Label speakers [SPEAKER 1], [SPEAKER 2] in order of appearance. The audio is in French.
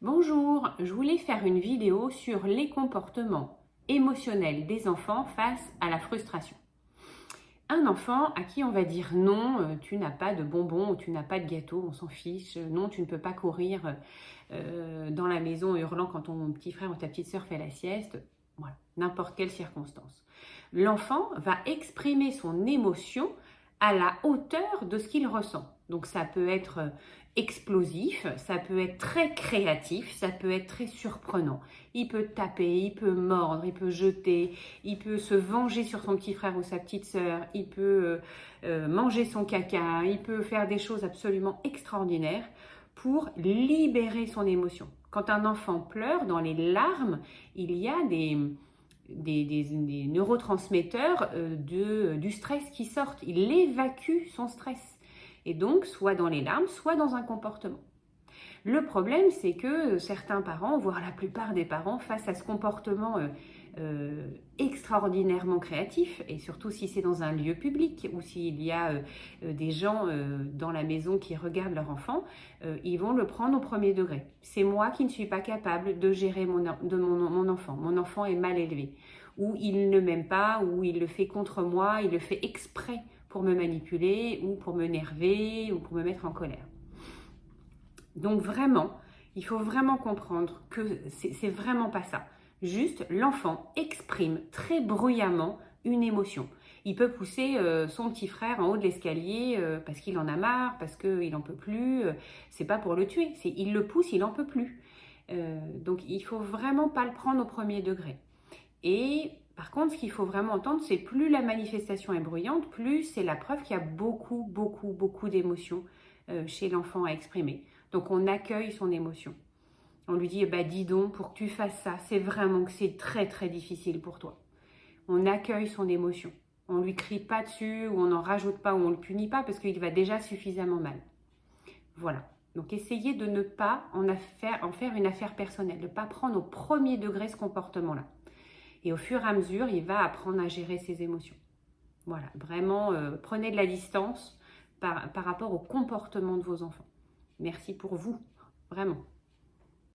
[SPEAKER 1] Bonjour, je voulais faire une vidéo sur les comportements émotionnels des enfants face à la frustration. Un enfant à qui on va dire non, tu n'as pas de bonbons ou tu n'as pas de gâteau, on s'en fiche, non, tu ne peux pas courir dans la maison hurlant quand ton petit frère ou ta petite sœur fait la sieste, voilà, n'importe quelle circonstance. L'enfant va exprimer son émotion à la hauteur de ce qu'il ressent. Donc ça peut être explosif, ça peut être très créatif, ça peut être très surprenant. Il peut taper, il peut mordre, il peut jeter, il peut se venger sur son petit frère ou sa petite sœur, il peut manger son caca, il peut faire des choses absolument extraordinaires pour libérer son émotion. Quand un enfant pleure, dans les larmes, il y a des neurotransmetteurs du stress qui sortent. Il évacue son stress. Et donc, soit dans les larmes, soit dans un comportement. Le problème, c'est que certains parents, voire la plupart des parents, face à ce comportement extraordinairement créatif, et surtout si c'est dans un lieu public ou s'il y a des gens dans la maison qui regardent leur enfant, ils vont le prendre au premier degré. C'est moi qui ne suis pas capable de gérer mon enfant. Mon enfant est mal élevé. Ou il ne m'aime pas, ou il le fait contre moi, il le fait exprès pour me manipuler, ou pour m'énerver, ou pour me mettre en colère. Donc vraiment, il faut vraiment comprendre que c'est vraiment pas ça. Juste, l'enfant exprime très bruyamment une émotion. Il peut pousser son petit frère en haut de l'escalier parce qu'il en a marre, parce qu'il n'en peut plus. C'est pas pour le tuer, il le pousse, il n'en peut plus. Donc il faut vraiment pas le prendre au premier degré. Et par contre, ce qu'il faut vraiment entendre, c'est plus la manifestation est bruyante, plus c'est la preuve qu'il y a beaucoup d'émotions chez l'enfant à exprimer. Donc on accueille son émotion. On lui dit, bah dis donc, pour que tu fasses ça, c'est vraiment que c'est très difficile pour toi. On accueille son émotion. On ne lui crie pas dessus, ou on n'en rajoute pas, ou on ne le punit pas, parce qu'il va déjà suffisamment mal. Voilà. Donc essayez de ne pas en faire une affaire personnelle, de ne pas prendre au premier degré ce comportement-là. Et au fur et à mesure, il va apprendre à gérer ses émotions. Voilà, vraiment, prenez de la distance par rapport au comportement de vos enfants. Merci pour vous, vraiment.